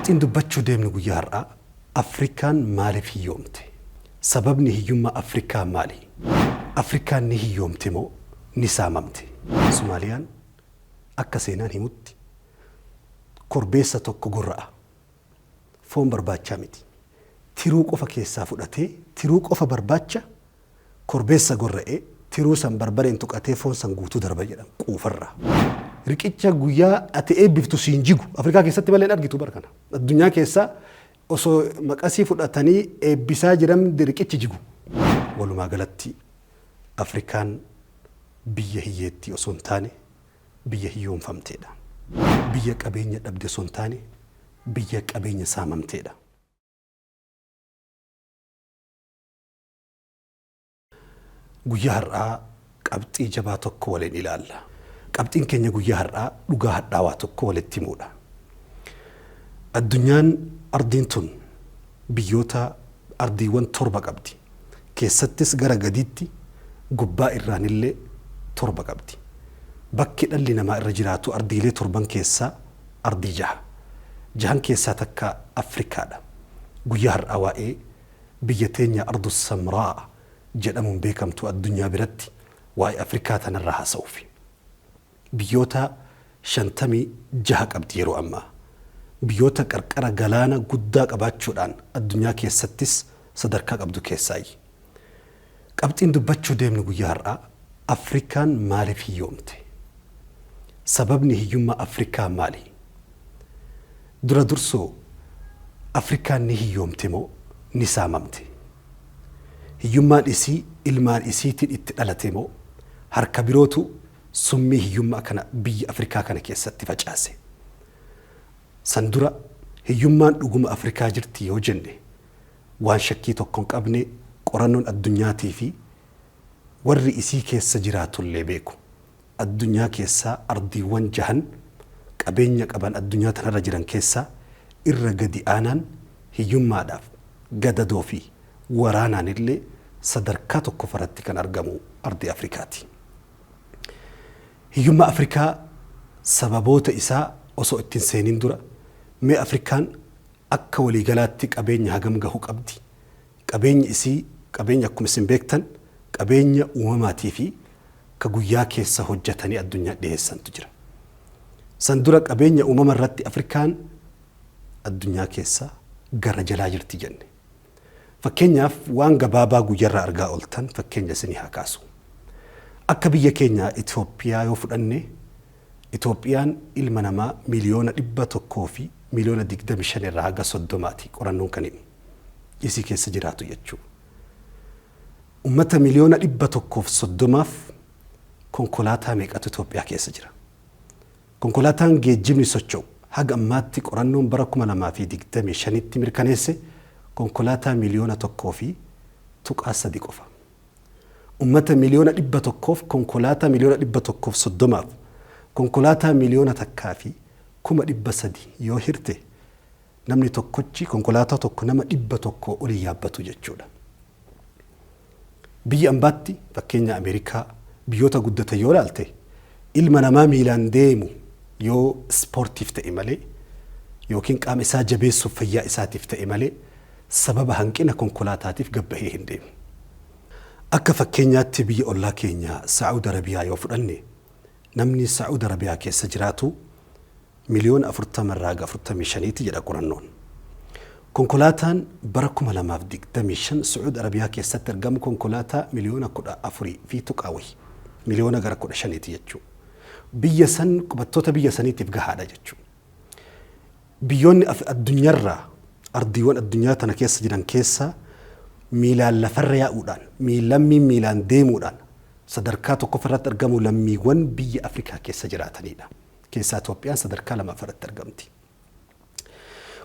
Qabxiin dubbachuu deemnu guyyaa har'aa Afrikaan maaliif hiyyoomte? Sababni hiyyummaa Afrikaa maali? Afrikaan ni hiyyoomte moo ni saamamte? Somaaliyaan akka seenaan himutti korbeessa tokko gorra'a. Foon barbaachaa miti. Tiruu qofa keessaa fudhatee tiruu qofa barbaacha korbeessa gorra'ee tiruu san barbareen tuqatee foon san guutuu darba jedhan quufarra. Riqicha guyyaa ati eebbiftu siin jigu Afrikaa keessatti malee argitu barkana. Addunyaa keessaa osoo maqasii fudhatanii eebbisaa jiran riqichi jigu. Walumaa galatti Afrikaan biyya hiyyeetti osoo hin taane biyya hiyyoomfamteedha. Biyya qabeenya dhabde osoo hin taane biyya qabeenya saamamteedha. Guyyaa har'aa qabxii jabaa tokko waliin ilaalla. Qabxiin keenya guyyaa har'aa dhugaa hadhaawaa tokko walitti himuudha. Addunyaan ardiin tun biyyoota ardiiwwan torba qabdi. Keessattis gara gadiitti gubbaa irraanillee torba qabdi. Bakki dhalli namaa irra jiraatu ardiilee torban keessaa ardii jaha. Jahan keessaa takka Afrikaadha. Guyyaa har'aa waa'ee biyya teenya ardu samraa jedhamuun beekamtu addunyaa biratti waa'ee Afrikaa tanarraa haasa'uufi. Biyyoota 56 qabdi yeroo ammaa. Biyyoota qarqara galaana guddaa qabaachuudhaan addunyaa keessattis sadarkaa qabdu keessaayi. Qabxiin dubbachuu deemnu guyyaa har'aa Afrikaan maaliif hiyyoomte? Sababni hiyyummaa Afrikaa maali? Dura dursoo Afrikaan ni hiyyoomte moo ni saamamte? Hiyyummaan isii ilmaan isiitiin itti dhalate moo harka birootu summii hiyyummaa kana biyya Afrikaa kana keessatti facaase? San dura hiyyummaan dhuguma Afrikaa jirti yoo jenne waan shakkii tokko hin qabne qorannoon addunyaatii fi warri isii keessa jiraatullee beeku. Addunyaa keessaa ardiiwwan jahan qabeenya qaban addunyaa tanarra jiran keessaa irra gadi aanaan hiyyummaadhaaf gadadoo fi waraanaan illee sadarkaa tokko faratti kan argamu ardii Afrikaati. Hiyyummaa Afrikaa sababoota isaa osoo ittiin seenin dura mee Afrikaan akka waliigalaatti qabeenya hagam gahu qabdi? Qabeenyi isii qabeenya akkuma isin beektan qabeenya uumamaatii fi ka guyyaa keessa hojjetanii addunyaa dhiyeessantu jira. San dura qabeenya uumama irratti Afrikaan addunyaa keessa gara jalaa jirti jenne. Fakkeenyaaf waan gabaabaa guyyaarraa argaa ooltan fakkeenya isinii haa kaasu. Akka biyya keenya Itoophiyaa yoo fudhanne Itoophiyaan ilma namaa miliyoona 100 fi miliyoona 25 irraa haga 30 qorannoon kan himu isii keessa jiraatu jechuudha. Ummata miliyoona 130 konkolaataa meeqatu Itoophiyaa keessa jira? Konkolaataan geejjibni socho'u haga ammaatti qorannoon bara 2025tti mirkaneesse konkolaataa miliyoona 1 fi tuqaa 3 qofa. Ummata miliyoona 100 konkolaataa miliyoona 130 konkolaataa miliyoona takkaa fi 300 yoo hirte namni tokkochi konkolaataa tokko nama 100 olii yaabbatu jechuudha. Biyya ambaatti fakkeenya Ameerikaa biyyoota guddatan yoo ilaalte ilma namaa miilaan deemu yoo ispoortiif ta'e malee yookiin qaama isaa jabeessuuf fayyaa isaatiif ta'e malee sababa hanqina konkolaataatiif gabbahee hin deemu. Akka fakkeenyaatti biyya ollaa keenya Saa'ud Arabiyaa yoo fudhanne namni Saa'ud Arabiyaa keessa jiraatu miliyoona 40 irraa 45 jedha qorannoon. Konkolaataan bara 2025 Saa'ud Arabiyaa keessatti argamu konkolaataa miliyoona 14 fi tuqaawii miliyoona gara 15 jechuudha. Biyya san qubattoota biyya saniitiif gahaadha jechuudha. Biyyoonni addunyaarraa ardiiwwan addunyaa tana keessa jiran keessaa miilaan lafarra yaa'uudhaan miilaan deemuudhaan sadarkaa tokkoffaarratti argamu lammiiwwan biyya Afrikaa keessa jiraatanidha. Keessaa Itoophiyaan sadarkaa lamaffaarratti argamti.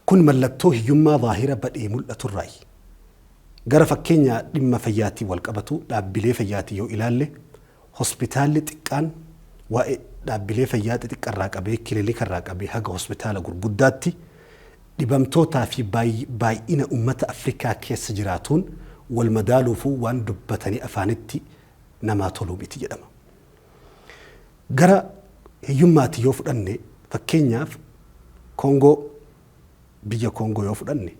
Kun mallattoo hiyyummaa zaahira badhee mul'aturraayi. Gara fakkeenya dhimma fayyaatii wal qabatu dhaabbilee fayyaatii yoo ilaalle hospitaalli xiqqaan waa'ee dhaabbilee fayyaa xixiqqarraa qabee kiliinikarraa qabee haga hospitaala gurguddaatti dhibamtootaa fi baay'ina uummata Afrikaa keessa jiraatuun wal madaaluufuu waan dubbatanii afaanitti namaa toluu miti jedhama. Gara hiyyummaatti yoo fudhanne fakkeenyaaf Koongoo biyya Koongoo yoo fudhanne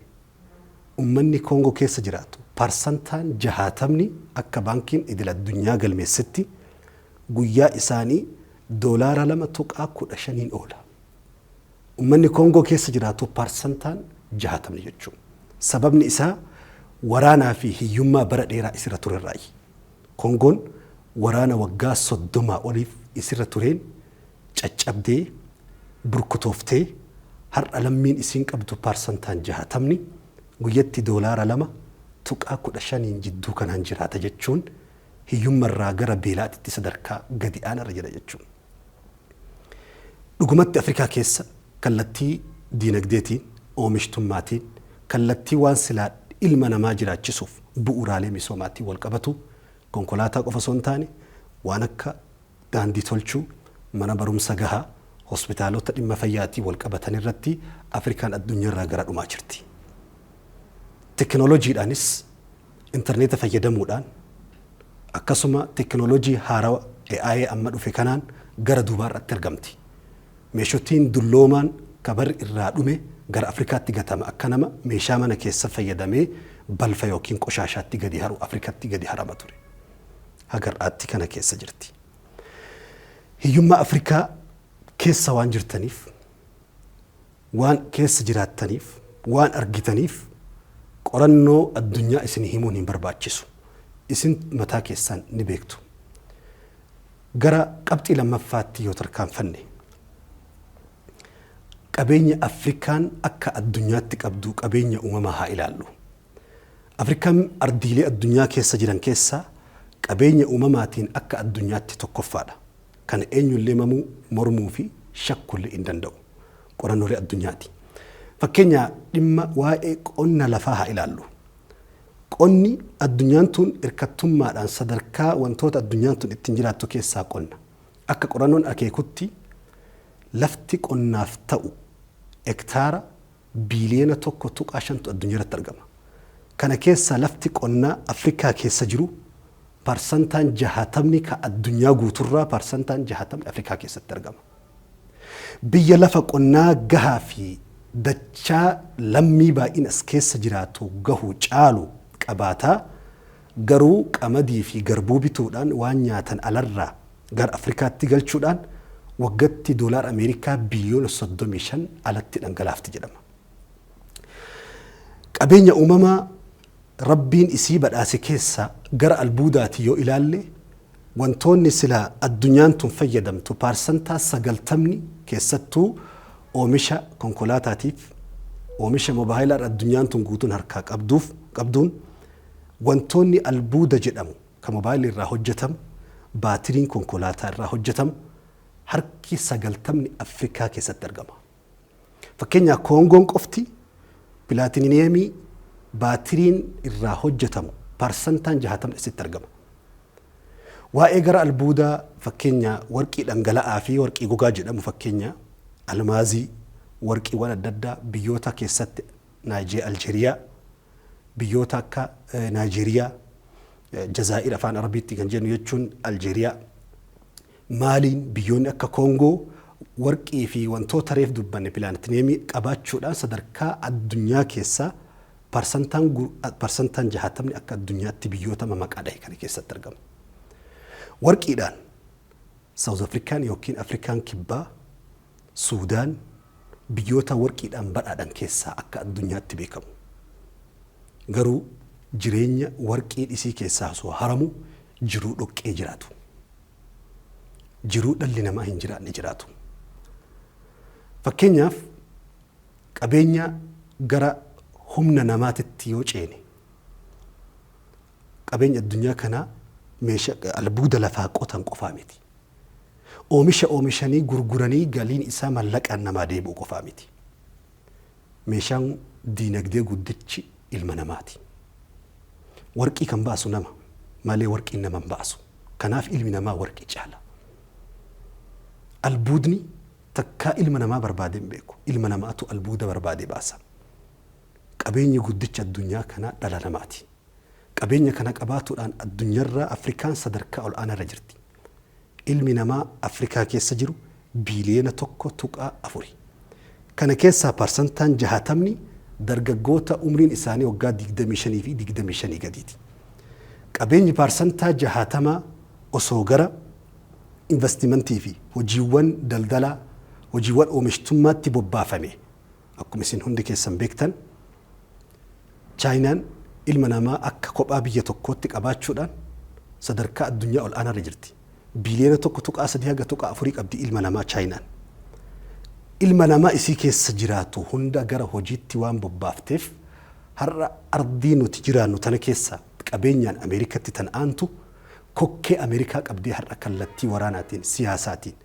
ummanni Koongoo keessa jiraatu parsantaan 60 akka baankiin idil addunyaa galmeessitti guyyaa isaanii doolaara 2.15 oola. Ummanni Koongoo keessa jiraatu parsantaan 60 jechuun. Sababni isaa waraanaa fi hiyyummaa bara dheeraa isirra turerraayi. Koongoon waraana waggaa 30 oliif isirra tureen caccabdee burkutooftee har'a lammiin isiin qabdu parsantaan 60 guyyatti doolaara 2.15 jidduu kanaan jiraata jechuun hiyyummarraa gara beelaatitti sadarkaa gadi aanarra jira jechuun. Dhugumatti Afrikaa keessa kallattii diinagdeetiin oomishtummaatiin kallattii waan silaa ilma namaa jiraachisuuf bu'uuraalee misoomaatiin wal qabatu konkolaataa qofa osoo hin taane waan akka daandii tolchuu mana barumsa gahaa hospitaalota dhimma fayyaatiin wal qabatan irratti Afrikaan addunyaarraa gara dhumaa jirti. Teknooloojiidhaanis intarneeta fayyadamuudhaan akkasuma teknooloojii haarawaa AI amma dhufe kanaan gara duubaarratti argamti. Meeshootiin dulloomaan kabar irraa dhume gara Afrikaatti gatama akka nama meeshaa mana keessa fayyadamee balfa yookiin qoshaashaatti gadi haru Afrikaatti gadi harama ture. Hagar'aatti kana keessa jirti. Hiyyummaa Afrikaa keessa waan jirtaniif waan keessa jiraattaniif waan argitaniif qorannoo addunyaa isin himuun hin barbaachisu. Isin mataa keessaan ni beektu. Gara qabxii lammaffaatti yoo tarkaanfanne qabeenya Afrikaan akka addunyaatti qabdu qabeenya uumamaa haa ilaallu. Afrikaan ardiilee addunyaa keessa jiran keessaa qabeenya uumamaatiin akka addunyaatti tokkoffaadha. Kan eenyullee mamuu mormuu fi shakkullee hin danda'u. Qorannoolee addunyaati. Fakkeenya dhimma waa'ee qonna lafaa haa ilaallu. Qonni addunyaan tun hirkattummaadhaan sadarkaa wantoota addunyaan tun ittiin jiraattu keessaa qonna. Akka qorannoon akeekutti lafti qonnaaf ta'u hektaara biiliyoona 1.5 addunyaarratti argama. Kana keessaa lafti qonnaa Afrikaa keessa jiru parsantaan 60 ka addunyaa guuturraa parsantaan 60 Afrikaa keessatti argama. Biyya lafa qonnaa gahaa fi dachaa lammii baay'inaan keessa jiraatu gahu caalu qabaataa garuu qamadii fi garbuu bituudhaan waan nyaatan alarraa gara Afrikaatti galchuudhaan waggaatti doolaar Ameerikaa biliyoona 35 alatti dhangalaafti jedhama. Qabeenya uumamaa Rabbiin isii badhaase keessa gara albuudaati yoo ilaalle wantoonni silaa addunyaan tun fayyadamtu parsantaa 90 keessattuu oomisha konkolaataatiif oomisha mobaayilaa addunyaan tun guutuun harkaa qabduun wantoonni albuuda jedhamu kan mobaayilii irraa hojjetamu baatiriin konkolaataa irraa hojjetamu harki 90 Afrikaa keessatti argama. Fakkeenya Koongoon qofti pilaatiniyeemii baatiriin irraa hojjetamu parsantaan 60 isitti argama. Waa'ee gara albuudaa fakkeenya warqii dhangala'aa fi warqii gogaa jedhamu fakkeenya almaazii warqiiwwan adda addaa biyyoota keessatti Aljeeriyaa biyyoota akka Naayijeeriyaa Jazaa'ir afaan Arabiitti kan jennu jechuun Aljeeriyaa Maaliin biyyoonni akka Koongoo warqii fi wantoota reef dubbanne pilaanetineemii qabaachuudhaan sadarkaa addunyaa keessaa parsantaan 60 akka addunyaatti biyyoota maqaa dhahe kana keessatti argama. Warqiidhaan South Afrikaan yookiin Afrikaan kibbaa Suudaan biyyoota warqiidhaan badhaadhan keessaa akka addunyaatti beekamu. Garuu jireenya warqii isii keessaa osoo haramu jiruu dhoqqee jiraatu. Jiruu dhalli namaa hin jiraanne jiraatu. Fakkeenyaaf qabeenya gara humna namaatitti yoo ceene qabeenya addunyaa kanaa meeshaa albuuda lafaa qotan qofaa miti. Oomisha oomishanii gurguranii galiin isaa mallaqaan namaa deebi'u qofaa miti. Meeshaan diinagdee guddichi ilma namaati. Warqii kan baasu nama malee warqiin nama hin baasu. Kanaaf ilmi namaa warqii caala. Albuudni takkaa ilma namaa barbaadee hin beeku. Ilma namaatu albuuda barbaadee baasa. Qabeenyi guddicha addunyaa kanaa dhala namaati. Qabeenya kana qabaatuudhaan addunyaarraa Afrikaan sadarkaa ol aanarra jirti. Ilmi namaa Afrikaa keessa jiru biiliyoona 1.4. Kana keessaa parsantaan 60 dargaggoota umriin isaanii waggaa 25 fi 25 gadiiti. Qabeenyi parsantaa 60 osoo gara investimentii fi hojiiwwan daldalaa, hojiiwwan oomishtummaatti bobbaafame. Akkuma isin hundi keessan beektan, Chaayinaan ilma namaa akka kophaa biyya tokkootti qabaachuudhaan sadarkaa addunyaa ol aanarra jirti. Biliyoona 1.3 qabdi ilma namaa Chaayinaan. Ilma namaa isii keessa jiraatu hunda gara hojiitti waan bobbaafteef har'a ardii nuti jiraannu tana keessa qabeenyaan Ameerikatti tan aantu kokkee Ameerikaa qabdee har'a kallattii waraanaatiin, siyaasaatiin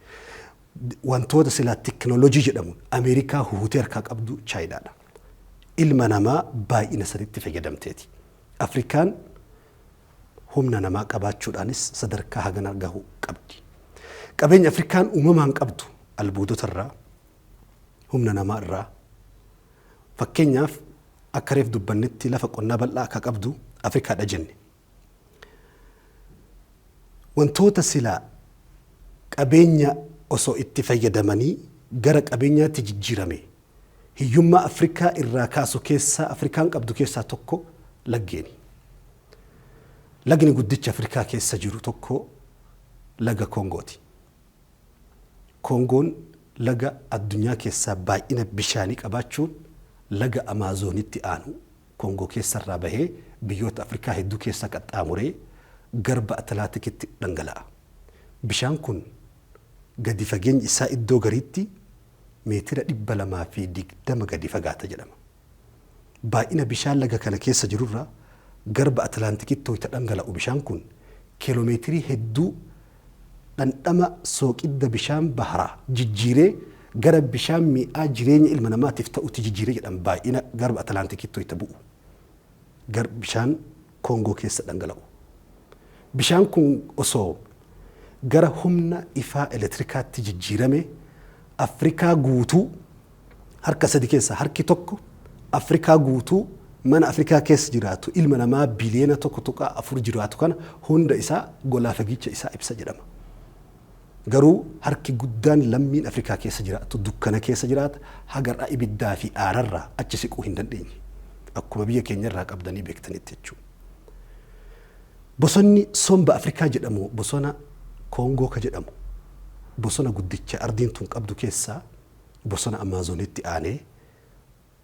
wantoota silaa teknoolojii jedhamuun Ameerikaa huutee harkaa qabdu Chaayinaadha. Ilma namaa baay'ina sadiitti fayyadamteeti. Afrikaan humna namaa qabaachuudhaanis sadarkaa hagana gahu qabdi. Qabeenya Afrikaan uumamaan qabdu albuudota irraa, humna namaa irraa. Fakkeenyaaf akka reef dubbannetti lafa qonnaa bal'aa akka qabdu Afrikaadha jenne. Wantoota silaa qabeenya osoo itti fayyadamanii gara qabeenyaatti jijjiirame hiyyummaa Afrikaa irraa kaasu keessaa Afrikaan qabdu keessaa tokko laggeeni. Lagni guddicha Afrikaa keessa jiru tokko laga Kongooti. Kongoon laga addunyaa keessaa baay'ina bishaanii qabaachuun laga Amaazonitti aanu Kongoo keessarraa bahee biyyoota Afrikaa hedduu keessa qaxxaamuree garba Atlaantikitti dhangala'a. Bishaan kun gadi fageenyi isaa iddoo gariitti meetira 220 gadi fagaata jedhama. Baay'ina bishaan laga kana keessa jirurraa garba Atlaantikitti ho'ita dhangala'u bishaan kun kiiloomeetirii hedduu dhandhama sooqidda bishaan baharaa jijjiiree gara bishaan mi'aa jireenya ilma namaatiif ta'utti jijjiiree jedhama. Baay'ina garba Atlaantikitti ho'ita bu'u. Bishaan Kongoo keessa dhangala'u. Bishaan kun osoo gara humna ifaa elektirikaatti jijjiirame Afrikaa guutuu harka sadi keessaa harki tokko Afrikaa guutuu mana Afrikaa keessa jiraatu ilma namaa biliyoona 1.4 jiraatu kana hunda isaa golaa fagicha isaa ibsa jedhama. Garuu harki guddaan lammiin Afrikaa keessa jiraatu dukkana keessa jiraata hagarraa ibiddaa fi aararraa achi siquu hin dandeenye. Akkuma biyya keenyarraa qabdanii beektanitti jechuudha. Bosonni somba Afrikaa jedhamu bosona Kongoo ka jedhamu bosona guddicha ardiin tun qabdu keessaa bosona Amaazonitti aanee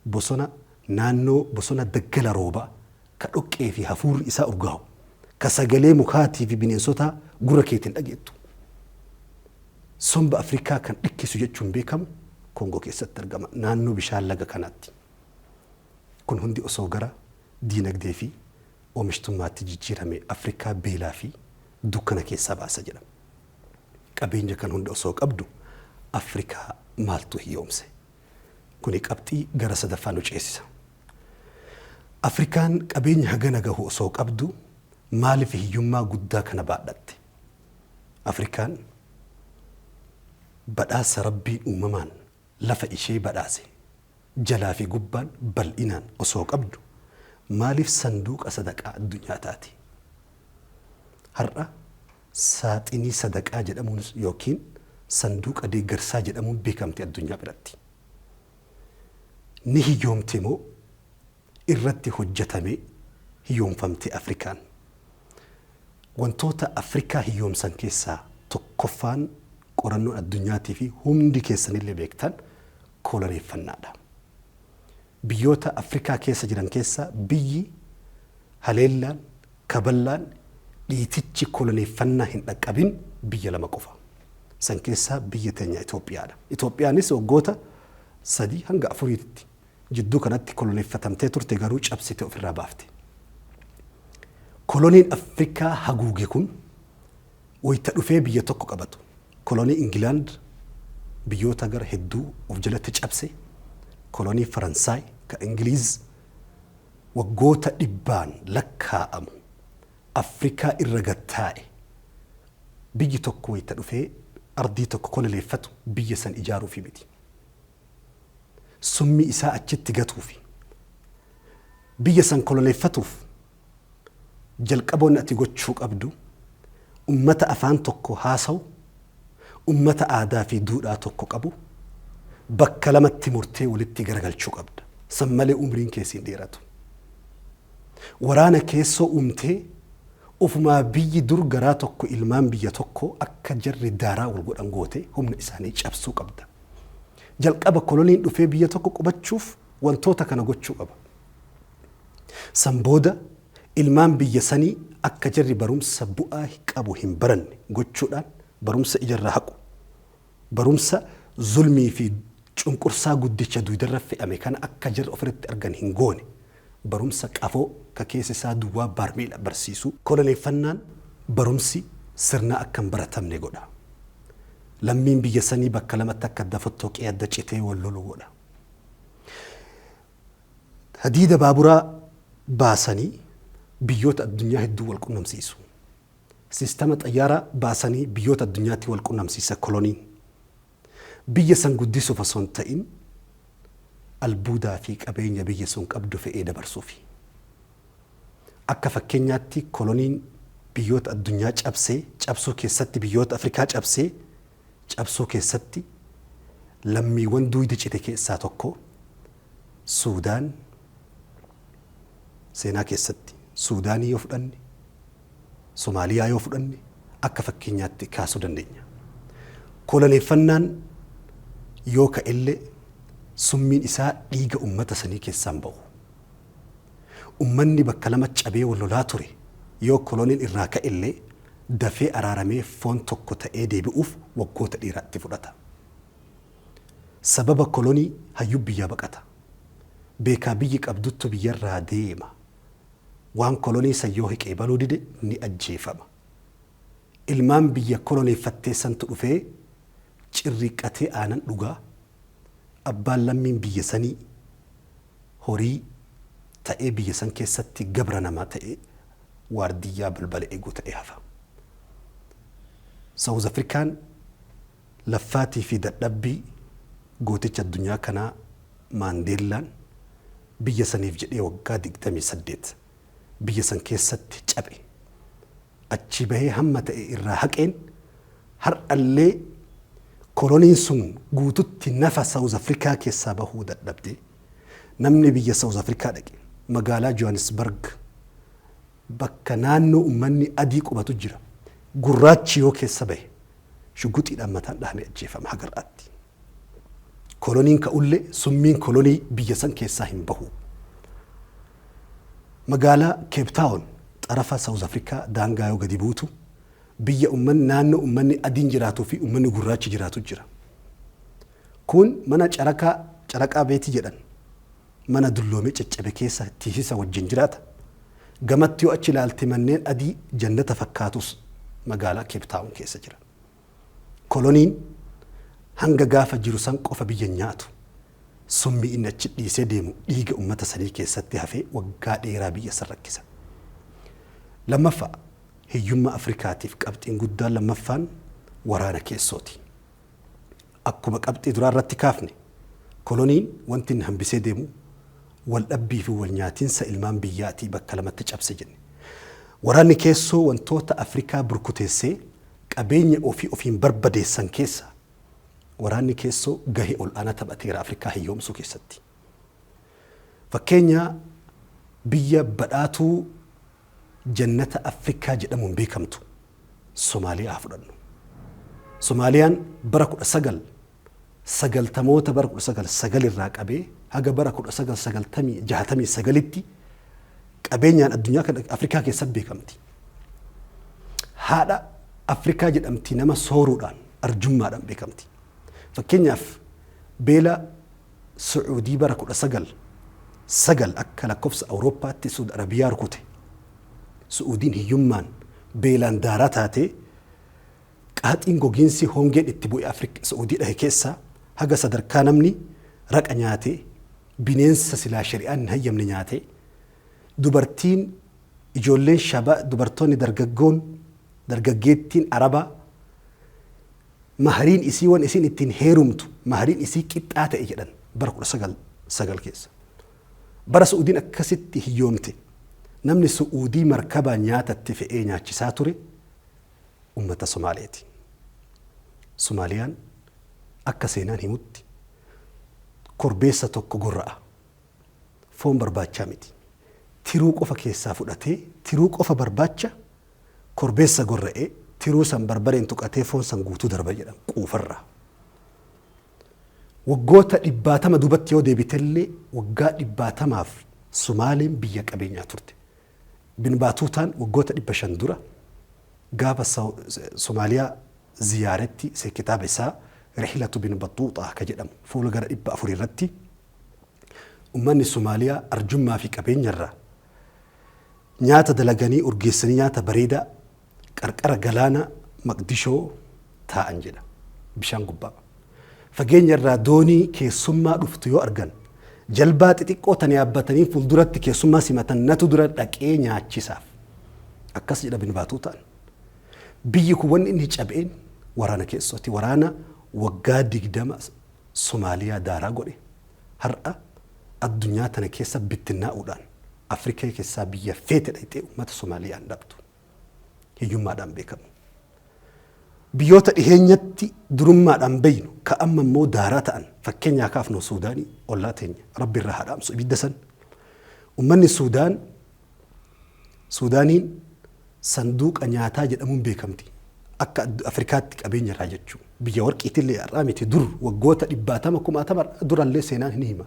bosona naannoo bosona daggala roobaa ka dhoqqee fi hafuurri isaa urgaa'u ka sagalee mukaatii fi bineensota gurra keetiin dhageettu. Somba Afrikaa kan dhikkisu jechuun beekamu Kongoo keessatti argama naannoo bishaan laga kanaatti. Kun hundi osoo gara diinagdee fi oomishtummaatti jijjiirame Afrikaa beelaa fi dukkana keessaa baasa jedhama. Qabeenya kan hunda osoo qabdu Afrikaa maaltu hiyyoomse? Kuni qabxii gara sadaffaa nu ceesisa. Afrikaan qabeenya hagana gahu osoo qabdu maaliif hiyyummaa guddaa kana baadhatte? Afrikaan badhaasa rabbiin uumamaan lafa ishee badhaase jalaa fi gubbaan bal'inaan osoo qabdu maaliif sanduuqa sadaqaa addunyaa taati? Har'a saaxinii sadaqaa jedhamuun yookiin sanduuqa deeggarsaa jedhamuun beekamte addunyaa biratti. Ni hiyyoomte moo irratti hojjetame hiyyoomfamte Afrikaan? Wantoota Afrikaa hiyyoomsan keessaa tokkoffaan qorannoon addunyaatii fi hundi keessanillee beektan koloneeffannaadha. Biyyoota Afrikaa keessa jiran keessaa biyyi haleellaan, kaballaan, dhiitichi koloneeffannaa hin dhaqqabin biyya lama qofa. San keessaa biyya teenya Itoophiyaadha. Itoophiyaanis waggoota 3 hanga 4tti jidduu kanatti koloneeffatamtee turte garuu cabsite ofirraa baafte. Koloniin Afrikaa haguuge kun wayita dhufee biyya tokko qabatu. Kolonii Ingilaand biyyoota gara hedduu of jalatti cabse. Kolonii Faransaay ka Ingiliiz waggoota 100 lakkaa'amu Afrikaa irra gattaa'e. Biyyi tokko wayita dhufee ardii tokko koloneeffatu biyya san ijaaruufi miti. Summi isaa achitti gatuufi. Biyya san koloneeffatuuf jalqaboonni ati gochuu qabdu ummata afaan tokko haasawu, ummata aadaa fi duudhaa tokko qabu, bakkalamatti murtee walitti garagalchuu qabda. San malee umriin keessiin dheeratu. Waraana keessoo umtee ufumaa biyyi dur garaa tokko ilmaan biyya tokko akka jarri daaraa wal godhan goote humna isaanii cabsuu qabda. Jalqaba koloniin dhufee biyya tokko qubachuuf wantoota kana gochuu qaba. San booda ilmaan biyya sanii akka jarri barumsa bu'aa qabu hin baranne gochuudhaan barumsa ijarraa haqu. Barumsa zulmii fi cunqursaa guddicha duudarra fe'ame kana akka jarri ofirratti argan hin goone. Barumsa qafoo ka keessa isaa duwwaa barmiila barsiisu. Koloneeffannaan barumsi sirna akka hin baratamne godha. Lammiin biyya sanii bakka lamatti akka adda fottooqee adda citee wal lolu godha. Hadiida baaburaa baasanii biyyoota addunyaa hedduu wal qunnamsiisu. Siistama xayyaaraa baasanii biyyoota addunyaatti wal qunnamsiisa koloniin. Biyya san guddisuuf osoo hin ta'in albuudaa fi qabeenya biyya sun qabdu fe'ee dabarsuufi. Akka fakkeenyaatti koloniin biyyoota addunyaa cabsuu keessatti biyyoota Afrikaa cabsuu keessatti lammiiwwan duwida cite keessaa tokko Suudaan seenaa keessatti Suudaanii yoo fudhanne Somaaliyaa yoo fudhanne akka fakkeenyaatti kaasuu dandeenya. Koloneeffannaan yoo ka'ellee summiin isaa dhiiga ummata sanii keessaan ba'u. Ummanni bakka lama cabee wal lolaa ture yoo koloniin irraa ka'ellee dafee araaramee foon tokko ta'ee deebi'uuf waggoota dheeraatti fudhata. Sababa kolonii hayyuu biyyaa baqata. Beekaa biyyi qabduttu biyyarraa deema. Waan kolonii san yoo hiqee baluu dide ni ajjeefama. Ilmaan biyya koloneeffattee santu dhufee cirriiqatee aanan dhugaa. Abbaan lammiin biyya sanii horii ta'ee biyya san keessatti gabra namaa ta'ee waardiyyaa balbala eeguu ta'ee hafa. South Afrikaan laffaatii fi dadhabbii gooticha addunyaa kanaa Maandeellaan biyya saniif jedhee waggaa 28 biyya san keessatti cabe. Achi bahee hamma ta'e irraa haqeen har'allee koloniin sun guututti nafa South Afrikaa keessaa bahuu dadhabde. Namni biyya South Afrikaa dhaqe magaalaa Johannesburg bakka naannoo ummanni adii qubatu jira. Gurraachi yoo keessa bahe shuguxiidhaan mataan dhahamee ajjeefama hagar'aatti. Koloniin ka'ullee summiin kolonii biyya san keessaa hin bahu. Magaalaa Cape Town xarafa South Afrikaa daangaa yoo gadi buutu biyya ummanni naannoo ummanni adiin jiraatuu fi ummanni gurraachi jiraatu jira. Kun mana caraqaa beetii jedhan mana dulloomee caccabe keessa tiisisa wajjin jiraata. Gamatti yoo achi ilaalte manneen adii jannata fakkaatus magaalaa Cape Town keessa jira. Koloniin hanga gaafa jiru san qofa biyya nyaatu. Summi inni achi dhiisee deemu dhiiga ummata sanii keessatti hafee waggaa dheeraa biyya san rakkisa. Lammaffaa hiyyummaa Afrikaatiif qabxiin guddaan lammaffaan waraana keessooti. Akkuma qabxii duraa irratti kaafne koloniin wanti inni hambisee deemu wal dhabbii fi wal nyaatiinsa ilmaan biyyaatii bakka lamatti cabse jenne. Waraanni keessoo wantoota Afrikaa burkuteessee qabeenya ofiin barbadeessan keessa waraanni keessoo gahee ol aanaa taphateera Afrikaa hiyyoomsuu keessatti. Fakkeenya biyya badhaatuu jannata Afrikaa jedhamuun beekamtu Somaaliyaa fudhannu. Somaaliyaan bara 1990 bara 1909 irraa qabee haga bara 1969tti qabeenyaan addunyaa kan Afrikaa keessatti beekamti. Haadha Afrikaa jedhamti nama sooruudhaan arjummaadhaan beekamti. Fakkeenyaaf beela Sacuudii bara 1909 akka lakkoofsa Awurooppaatti Saudi Arabiyaa rukute. Sacuudiin hiyyummaan beelaan daaraa taatee qaaxiin gogiinsi hongeen itti bu'e Sacuudii dhahe keessaa haga sadarkaa namni raqa nyaatee bineensa silaa shari'aan hin hayyamne nyaatee dubartiin ijoolleen dubartoonni dargaggeettiin Arabaa mahariin isii waan isiin ittiin heerumtu mahariin isii qixxaa ta'e jedhan bara 1909 keessa. Bara Sacuudiin akkasitti hiyyoomte namni Sacuudii markabaa nyaatatti fe'ee nyaachisaa ture ummata Somaaleeti. Somaaliyaan akka seenaan himutti korbeessa tokko gorra'a. Foon barbaachaa miti. Tiruu qofa keessaa fudhatee tiruu qofa barbaacha korbeessa gorra'ee tiruu san barbareen tuqatee foon san guutuu darba jedhama quufarraa. Waggoota 100 duubatti yoo deebitellee waggaa 100 Somaaliin biyya qabeenyaa turte. Bin Baatuutaan waggoota 500 dura gaafa Somaaliyaa ziyaaretti see kitaaba isaa Rihilatu bin Baxuuxaa ka jedhamu fuula gara 400 irratti ummanni Somaaliyaa arjummaa fi qabeenyarraa nyaata dalaganii urgeessanii nyaata bareedaa qarqara galaana Maqdishoo taa'an jedha bishaan gubbaa. Fageenya irraa doonii keessummaa dhuftu yoo argan jalbaa xixiqqoo tan yaabbatanii fuulduratti keessummaa simatan natu dura dhaqee nyaachisaaf. Akkas jedha Bin Baatuutaan. Biyyi kun wanni inni cabeen waraana keessatti waraana waggaa 20 Somaaliyaa daaraa godhe. Har'a addunyaa tana keessa bittinnaa'uudhaan Afrikaa keessaa biyya feete dhayxee uummata Soomaaliyaan dhabdu. Hiyyummaadhaan beekamu. Biyyoota dhiheenyatti durummaadhaan beeynu ka amma immoo daaraa ta'an fakkeenyaa kaafnu Suudaanii ollaa teenya Rabbi irraa hadhaamsu ibidda san. Uummanni Suudaaniin sanduuqa nyaataa jedhamuun beekamti. Akka Afrikaatti qabeenya irraa jechuun biyya warqiitillee har'aa miti dur waggoota 100 durallee seenaan ni hima.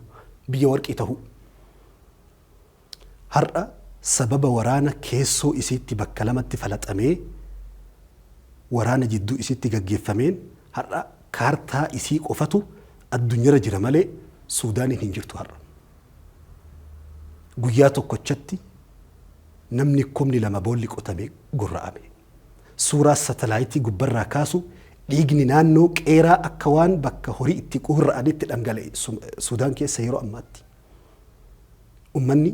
Biyya warqii ta'uu. Har'a sababa waraana keessoo isiitti bakka lamatti falaxamee waraana jidduu isiitti gaggeeffameen har'a kaartaa isii qofatu addunyaarra jira malee Suudaaniin hin jirtu har'a. Guyyaa tokkochatti namni 2,000 boolli qotamee gorra'ame. Suuraa satalaayitii gubbarraa kaasu dhiigni naannoo qeeraa akka waan bakka horii itti qurra'anitti dhangala'e Suudaan keessa yeroo ammaatti. Uummanni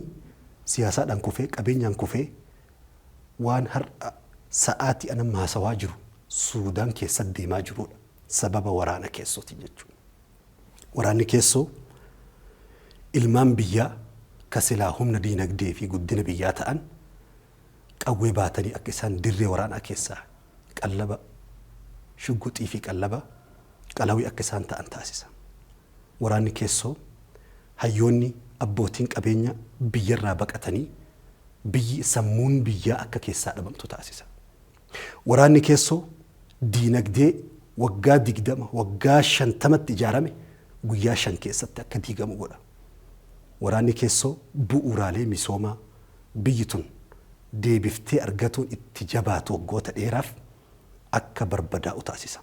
siyaasaadhaan kufee qabeenyaan kufee waan har'a sa'aatii anam haasawaa jiru Suudaan keessa deemaa jirudha. Sababa waraana keessooti jechuudha. Waraanni keessoo ilmaan biyyaa ka silaa humna diinagdee fi guddina biyyaa ta'an qawwee baatanii akka isaan dirree waraanaa keessaa qallaba shugguxii fi qalawii akka isaan ta'an taasisa. Waraanni keessoo hayyoonni abbootiin qabeenya biyyarraa baqatanii biyyi sammuun biyyaa akka keessaa dhabamtu taasisa. Waraanni keessoo diinagdee waggaa 20 waggaa 50tti ijaarame guyyaa 5 keessatti akka diigamu godha. Waraanni keessoo bu'uuraalee misoomaa biyyi tun deebiftee argatuun itti jabaatu waggoota dheeraaf akka barbadaa'u taasisa.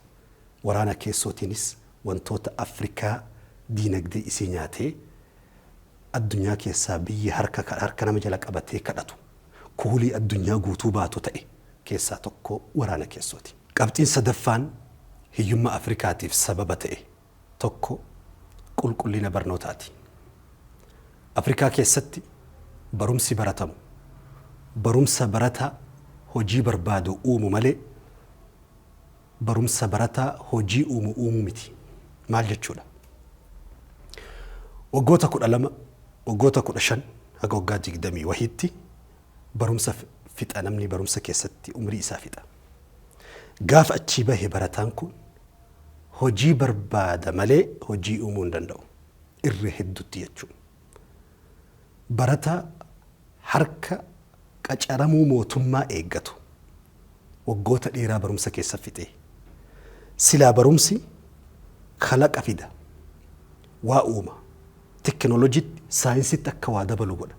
Waraana keessootiinis wantoota Afrikaa diinagdee isii nyaatee addunyaa keessaa biyyi harka nama jala qabatee kadhatu kuulii addunyaa guutuu baatu ta'e keessaa tokko waraana keessooti. Qabxiin sadaffaan hiyyummaa Afrikaatiif sababa ta'e tokko qulqullina barnootaati. Afrikaa keessatti barumsi baratamu barumsa barataa hojii barbaadu uumu malee barumsa barataa hojii uumu miti. Maal jechuudha? Waggoota 12 waggoota 15 haga waggaa 20 wahiitti barumsa fixa namni barumsa keessatti umrii isaa fixa. Gaafa achii bahee barataan kun hojii barbaada malee hojii uumuu hin danda'u. Irra hedduutti jechuudha. Barataa harka qacaramuu mootummaa eeggatu waggoota dheeraa barumsa keessa fixee silaa barumsi kalaqa fida waa uuma teknooloojiitti saayinsiitti akka waa dabalu godha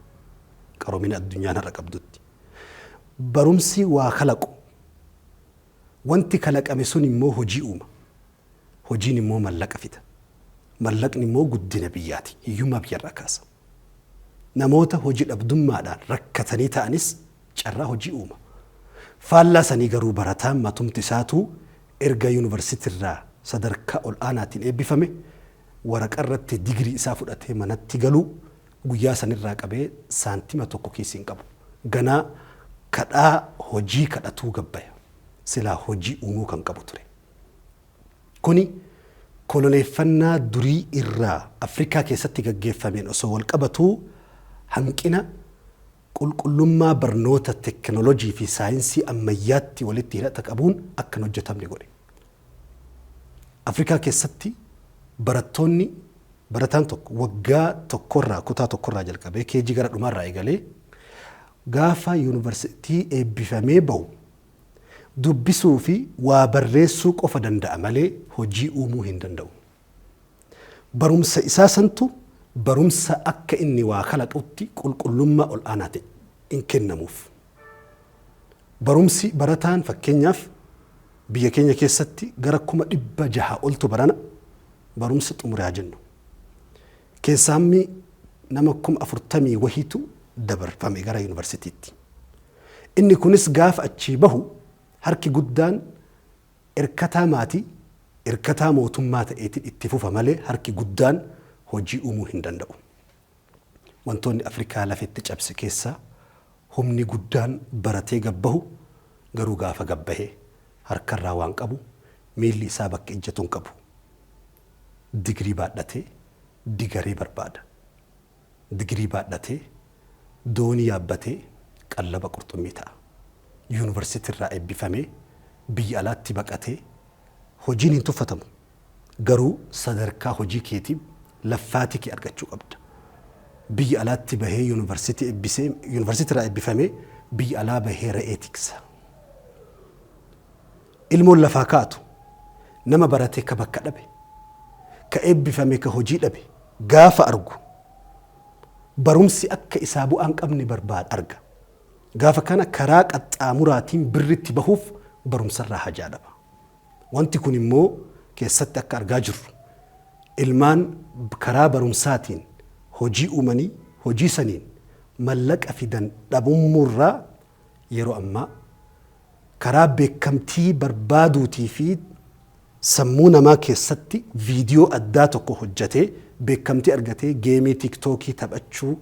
qaroomina addunyaan har'a qabdutti barumsi waa kalaqu wanti kalaqame sun immoo hojii uuma hojiin immoo mallaqa fida mallaqni immoo guddina biyyaati hiyyummaa biyyarraa kaasa. Namoota hojii dhabdummaadhaan rakkatanii ta'anis carraa hojii uuma. Faallaa sanii garuu barataan matumti isaatu erga yuunivarsiitiirraa sadarkaa ol aanaatiin eebbifame waraqaa irratti digirii isaa fudhatee manatti galuu guyyaa sanirraa qabee saantima tokko kiisiin qabu. Ganaa kadhaa hojii kadhatuu gabbaya. Silaa hojii uumuu kan qabu ture. Kuni koloneeffannaa durii irraa Afrikaa keessatti gaggeeffameen osoo wal qabatuu hanqina qulqullummaa barnoota teknooloojii fi saayinsii ammayyaatti walitti hidhata qabuun akka hojjetamne godhe. Afrikaa keessatti barattoonni barataan tokko waggaa tokkorraa kutaa tokkorraa jalqabee keejii gara dhumaarraa eegalee gaafa yuunivarsiitii eebbifamee bahu dubbisuu fi waa barreessuu qofa danda'a malee hojii uumuu hin danda'u. Barumsa isaa santu barumsa akka inni waa kalaqutti qulqullummaa ol aanaa ta'e hin kennamuuf. Barumsi barataan fakkeenyaaf biyya keenya keessatti gara 600 oltu barana barumsa xumuraa jennu. Keessaammi nama 40,000 wahiitu dabarfame gara yuunivarsiitiitti. Inni kunis gaafa achii bahu harki guddaan erkataa maatii, erkataa mootummaa ta'eetiin itti fufa malee harki guddaan hojii uumuu hin danda'u. Wantoonni Afrikaa lafetti cabse keessaa humni guddaan baratee gabbahu garuu gaafa gabbahee harkarraa waan qabu miilli isaa bakka ijjatu hin qabu. Digirii baadhatee digaree barbaada. Digirii baadhatee doonii yaabbatee qallaba qurxummii ta'a. Yuunivarsiitii irraa eebbifamee biyya alaatti baqatee hojiin hin tuffatamu. Garuu sadarkaa hojii keetiin laffaatii kee argachuu qabda. Biyya alaatti bahee yuunivarsiitii irraa eebbifamee biyya alaa bahee re'ee tiksa. Ilmoon lafaa kaatu nama baratee ka bakka dhabe, ka eebbifame ka hojii dhabe gaafa argu barumsi akka isaa bu'aan qabne barbaada arga. Gaafa kana karaa qaxxaamuraatiin birritti bahuuf barumsarraa hajaa dhaba. Wanti kun immoo keessatti akka argaa jirru ilmaan karaa barumsaatiin hojii uumanii hojii saniin mallaqa fidan dhabummuurraa yeroo ammaa karaa beekamtii barbaaduutii fi sammuu namaa keessatti viidiyoo addaa tokko hojjetee beekamtii argatee geemii tiktookii taphachuu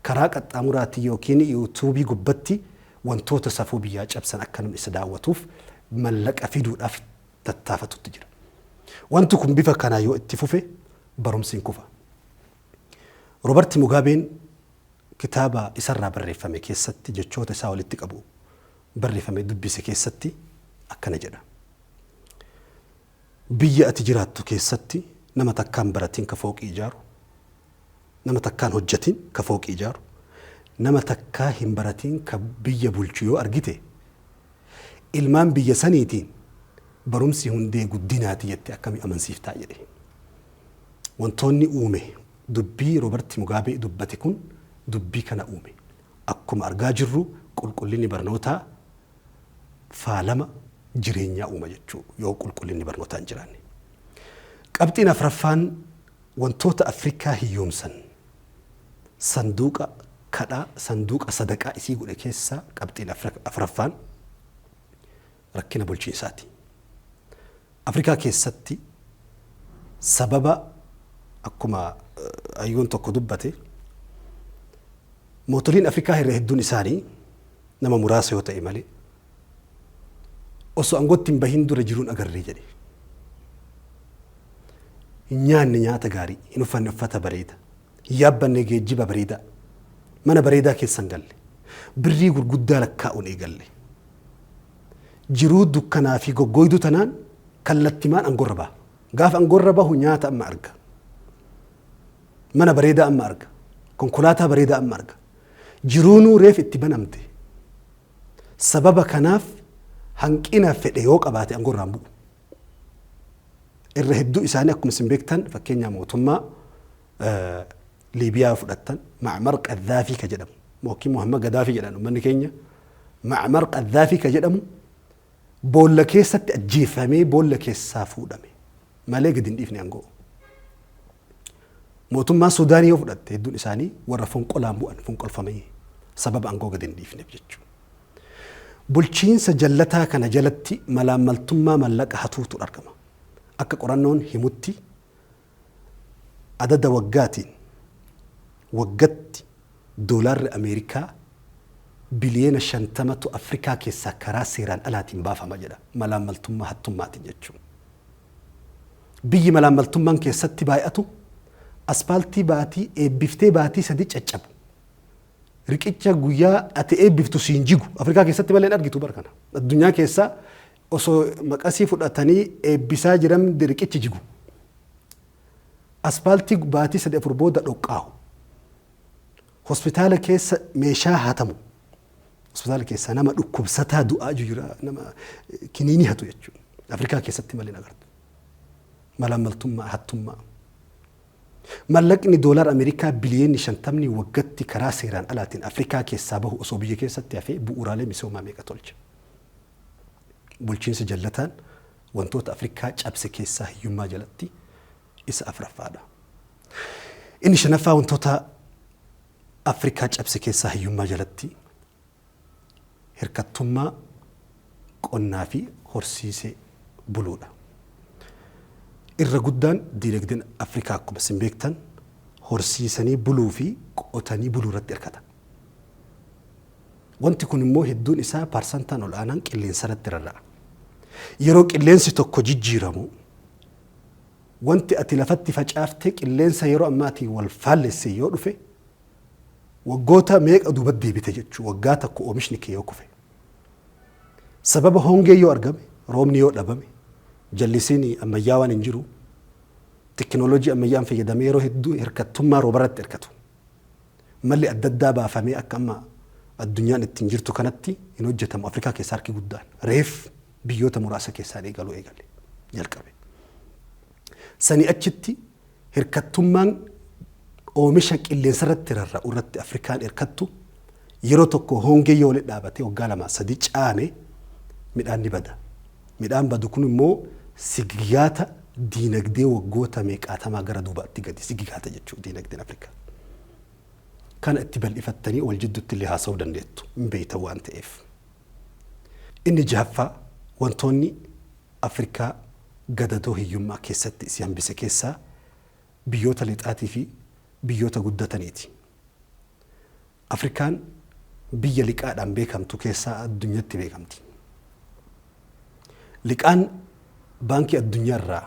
karaa qaxxaamuraatii yookiin yuutuubii gubbatti wantoota safuu biyyaa cabsan akka namni isa daawwatuuf mallaqa fiduudhaaf tattaafatutti jira. Wanti kun bifa kanaa yoo itti fufe barumsiin kufa. Robert Mugaabeen kitaaba isarraa barreeffame keessatti jechoota isaa walitti qabu barreeffame dubbise keessatti akkana jedha. Biyya ati jiraattu keessatti nama takkaan baratiin ka fooqii ijaaru, nama takkaan hojjatiin ka fooqii ijaaru, nama takkaa hin baratiin ka biyya bulchu yoo argite ilmaan biyya saniitiin barumsi hundee guddinaati jettee akkamii amansiiftaa jedhe. Wantoonni uume dubbii Robert Mugaabee dubbate kun dubbii kana uume. Akkuma argaa jirru qulqullinni barnootaa faalama jireenyaa uuma jechuu yoo qulqullinni barnootaa hin jiraanne. Qabxiin afraffaan wantoota Afrikaa hiyyoomsan sanduuqa kadhaa sanduuqa sadaqaa isii godhe keessaa qabxiin afraffaan rakkina bulchiinsaati. Afrikaa keessatti sababa akkuma ayyoon tokko dubbate mootoliin Afrikaa irra hedduun isaanii nama muraasa yoo ta'e malee osoo aangootti hin bahin dura jiruun agarree jedhe. Hin nyaanne nyaata gaarii, hin uffanne uffata bareeda, hin yaabbanne geejjiba bareedaa, mana bareedaa keessan galle, birrii gurguddaa lakkaa'uun eegalle. Jiruu dukkanaa fi goggooyduu tanaan kallattimaan angorra baha. Gaafa angorra bahu nyaata amma arga. Mana bareedaa amma arga. Konkolaataa bareedaa amma arga. Jiruunuu reef itti banamte. Sababa kanaaf hanqina fedhe yoo qabaate angorraan bu'u. Irra hedduu isaanii akkuma isin beektan fakkeenyaa mootummaa Liibiyaa fudhattan Macmar Qaddaafii ka jedhamu. Mootii Muhammad Gaddaafii jedhan uummanni keenya Macmar Qaddaafii ka jedhamu boolla keessatti ajjeefamee boolla keessaa fuudhame malee gadi hin dhiifne aangoo. Mootummaa Suudaanii yoo fudhatte hedduun isaanii warra fonqolaan bu'an fonqolfamee sababa aangoo gadi hin dhiifneef jechuudha. Bulchiinsa jallataa kana jalatti malaammaltummaa mallaqa hatuutu argama. Akka qorannoon himutti adada waggatti doolaarri Ameerikaa biliyeena 50tu Afrikaa keessaa karaa seeraan alaatiin baafama jedha. Malaammaltummaa hattummaatiin jechuudha. Biyyi malaammaltummaan keessatti baay'atu aspaaltii baatii eebbiftee baatii sadii caccabu. Riqicha guyyaa ati eebbiftu siin jigu Afrikaa keessatti malee argitu barkana. Addunyaa keessaa osoo maqasii fudhatanii eebbisaa jiran riqichi jigu. asfaaltii baatii 3-4 booda dhoqqaahu. Hospitaala keessa meeshaa hatamu. Hospitaala keessa nama dhukkubsataa du'aa jira nama kiniini hatu jechuudha. Afrikaa keessatti malee agartu. Malaamaltummaa hattummaa. Mallaqni doolar Ameerikaa biliyoonni 50 waggaatti karaa seeraan alaatiin Afrikaa keessaa bahu osoo biyya keessatti hafee bu'uuraalee misoomaa meeqa tolcha. Bulchiinsi jallataan wantoota Afrikaa cabse keessaa hiyyummaa jalatti isa afuraffaadha. Inni shanaffaa wantoota Afrikaa cabse keessaa hiyyummaa jalatti hirkattummaa qonnaa fi horsiisee buluudha. Irra guddaan diinagdeen Afrikaa akkuma isin beektan horsiisanii buluu fi qotanii buluu irratti hirkata. Wanti kun immoo hedduun isaa parsantaan ol aanaan qilleensa irratti rarra'a. Yeroo qilleensi tokko jijjiiramu wanti ati lafatti facaaftee qilleensa yeroo ammaatii wal faallesse yoo dhufe waggoota meeqa duuba deebite jechuu waggaa tokko oomishni kee yoo kufe. Sababa hongee yoo argame roobni yoo dhabame jallisiin ammayyaa waan hin jiru tekinooloojii ammayyaan fayyadamee yeroo hedduu hirkattummaa rooba irratti hirkatu. Malli adda addaa baafamee akka amma addunyaan ittiin jirtu kanatti hin hojjetamu. Afrikaa keessaa harki guddaan reef biyyoota muraasa keessaa eegale jalqabe. Sani achitti hirkattummaan oomisha qilleensa irratti rarra'u irratti Afrikaan hirkattu yeroo tokko hongee yoo walitti dhaabatee waggaa 2-3 caame midhaan ni bada. Midhaan badu kun immoo sigigaata diinagdee waggoota meeqaatamaa gara duubaatti gadi sigigaata jechuudha diinagdeen Afrikaa. Kana itti bal'ifattanii wal jidduutti illee haasa'uu dandeettu hin beektan waan ta'eef. Inni jahaffaa wantoonni Afrikaa gadadoo hiyyummaa keessatti isi hambise keessaa biyyoota lixaatii fi biyyoota guddataniiti. Afrikaan biyya liqaadhaan beekamtu keessaa addunyaatti beekamti. Liqaan baankii addunyaarraa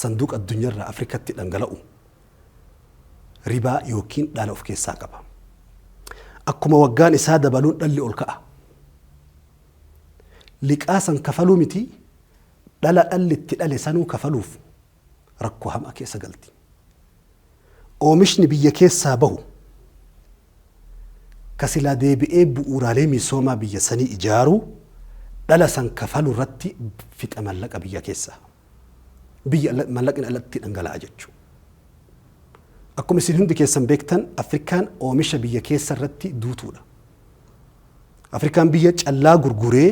sanduuqa addunyaarraa Afrikatti dhangala'u ribaa yookiin dhaala of keessaa qaba. Akkuma waggaan isaa dabaluun dhalli ol ka'a. Liqaa san kafaluu miti dhala dhalli itti dhale sanuu kafaluuf rakkoo hamaa keessa galti. Oomishni biyya keessaa bahu kasilaa deebi'ee bu'uuraalee misoomaa biyya sanii ijaaruu dhala san kafalu irratti fixa mallaqa biyya keessaa. Biyya mallaqni alatti dhangala'a jechuudha. Akkuma isin hundi keessan beektan Afrikaan oomisha biyya keessa irratti duutuudha. Afrikaan biyya callaa gurguree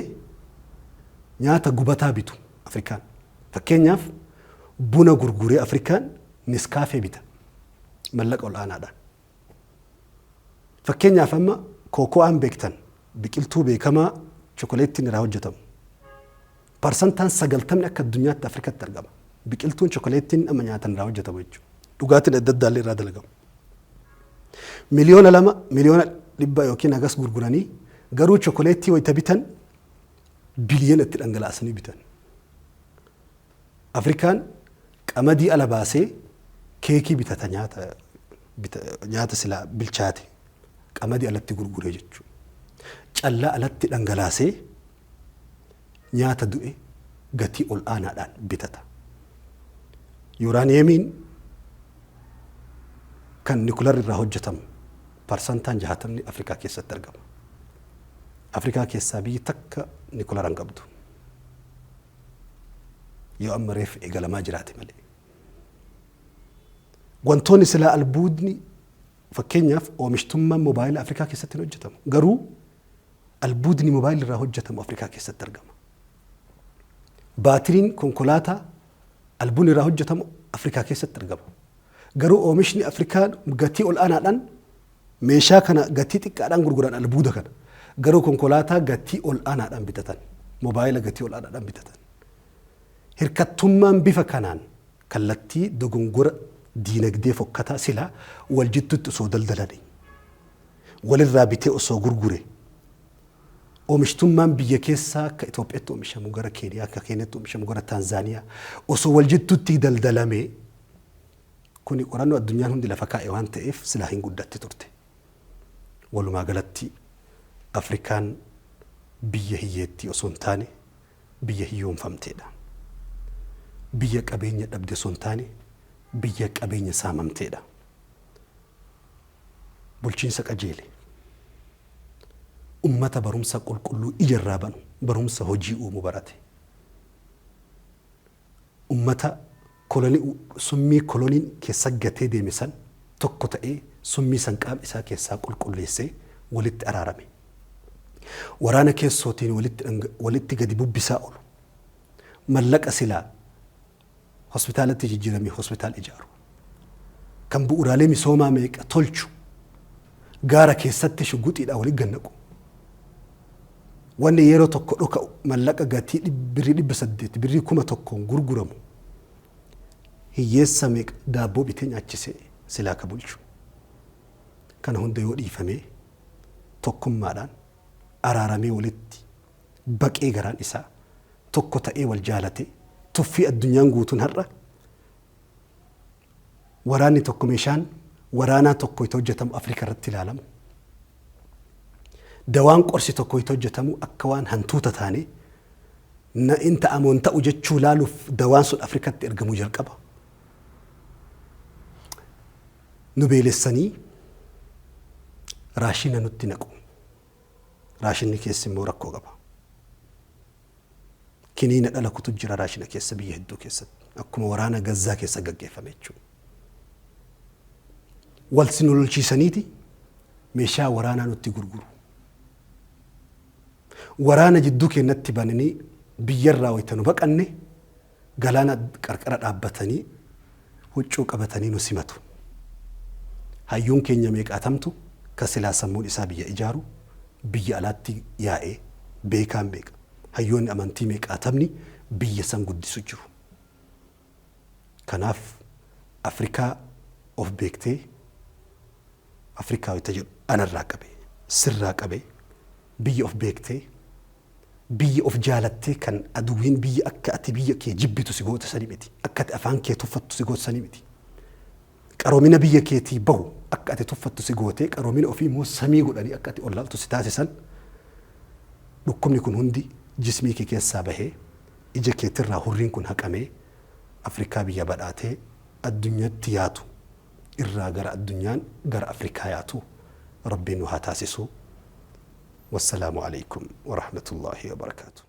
nyaata gubataa bitu Afrikaan. Fakkeenyaaf buna gurguree Afrikaan Niskaafee bita mallaqa ol aanaadhaan. Fakkeenyaaf amma kooko'aan beektan biqiltuu beekamaa chokoleettiin irraa hojjetamu. Parsantaan 90 akka addunyaatti Afrikatti argama. Biqiltuun chokoleettiin amma nyaatan irraa hojjetamu jechuudha. Dhugaatiin adda addaa illee irraa dalagamu. Miliyoona 2 miliyoona 100 yookiin hagas gurguranii garuu chokoleettii wayita bitan biliyoona itti dhangalaasanii bitan. Afrikaan qamadii ala baasee keekii bitata nyaata silaa bilchaate qamadii alatti gurguree jechuudha. Callaa alatti dhangalaasee nyaata du'e gatii ol aanaadhaan bitata. Yuuraaniyeemiin kan nikular irraa hojjetamu parsantaan 60 Afrikaa keessatti argama. Afrikaa keessaa biyyi takka nikular hin qabdu. Yoo amma reef eegalamaa jiraate malee. Wantoonni silaa albuudni fakkeenyaaf oomishtummaan moobaayilii Afrikaa keessatti hin hojjetamu. Garuu albuudni moobaayilii irraa hojjetamu Afrikaa keessatti argama. Baatiriin konkolaataa albuudni irraa hojjetamu Afrikaa keessatti argama. Garuu oomishni Afrikaan gatii ol aanaadhaan meeshaa kana gatii xiqqaadhaan gurguran albuuda kana. Garuu konkolaataa gatii ol aanaadhaan bitatan. Moobaayila gatii ol aanaadhaan bitatan. Hirkattummaan bifa kanaan kallattii dogongora diinagdee fokkataa silaa wal jidduutti osoo daldalanii. Walirraa bitee osoo gurgure. Oomishtummaan biyya keessaa akka Itoophiyaatti oomishamu gara Keeniyaa akka Keeniyaatti oomishamu gara Taanzaaniyaa osoo wal jidduutti daldalamee kuni qorannoo addunyaan hundi lafa kaa'e waan ta'eef silaa hin guddatti turte. Walumaa galatti Afrikaan biyya hiyyeetti osoo hin taane biyya hiyyoomfamteedha. Biyya qabeenya dhabde osoo hin taane biyya qabeenya saamamteedha. Bulchiinsa qajeele. Ummata barumsa qulqulluu ijarraa banu barumsa hojii uumuu barate. Ummata summii koloniin keessa gatee deeme san tokko ta'ee summii san qaama isaa keessaa qulqulleessee walitti araarame. Waraana keessootiin walitti gadi bubbisaa oolu. Mallaqa silaa hospitaalatti jijjiiramee hospitaal ijaaru. Kan bu'uuraalee misoomaa meeqa tolchu gaara keessatti shuguxiidhaan walitti gannaqu. Wanni yeroo tokko dhoka'u mallaqa gatii birrii 800 birrii 1000 gurguramu. Hiyyeessa meeqa daabboo bitee nyaachisee silaa ka bulchu. Kana hunda yoo dhiifamee tokkummaadhaan araaramee walitti baqee garaan isaa tokko ta'ee wal jaalate tuffii addunyaan guutuun har'a waraanni tokko meeshaan waraanaa tokko itti hojjetamu Afrikaa irratti ilaalamu. Dawaan qorsi tokko itti hojjetamu akka waan hantuuta taane na inta amoon ta'u jechuu laaluuf dawaan sun Afrikaatti ergamuu jalqaba. Nu beelessanii raashina nutti naqu. Raashinni keessa immoo rakkoo qaba. Kiniina dhala kutu jira raashina keessa biyya hedduu keessatti. Akkuma waraana Gazzaa keessa gaggeeffame jechuudha. Wal sinulchiisaniiti meeshaa waraanaa nutti gurguru. Waraana jidduu keenyatti bananii biyyarraa wayitanu baqanne galaana qarqara dhaabbatanii huccuu qabatanii nu simatu. Hayyuun keenya meeqaatamtu ka silaa sammuun isaa biyya ijaaru biyya alaatti yaa'ee beekaan beeka. Hayyoonni amantii meeqaatamni biyya san guddisu jiru. Kanaaf Afrikaa of beektee Afrikaa wayita jedhu anarraa qabee sirraa qabee biyya of beektee biyya of jaalattee kan aduwwiin biyya akka ati biyya kee jibbitu si goota sanii miti. Akka ati afaan kee tuffattu si goota sanii miti. Qaroomina biyya keetii bahu akka ati tuffattu si gootee qaroomina ofii immoo samii godhanii akka ati ollaaltu si taasisan dhukkubni kun hundi jismii kee keessaa bahee ija keetirraa hurriin kun haqamee Afrikaa biyya badhaatee addunyaatti yaatu irraa gara addunyaan gara Afrikaa yaatu rabbiin nu haa taasisu. والسلام عليكم ورحمة الله وبركاته.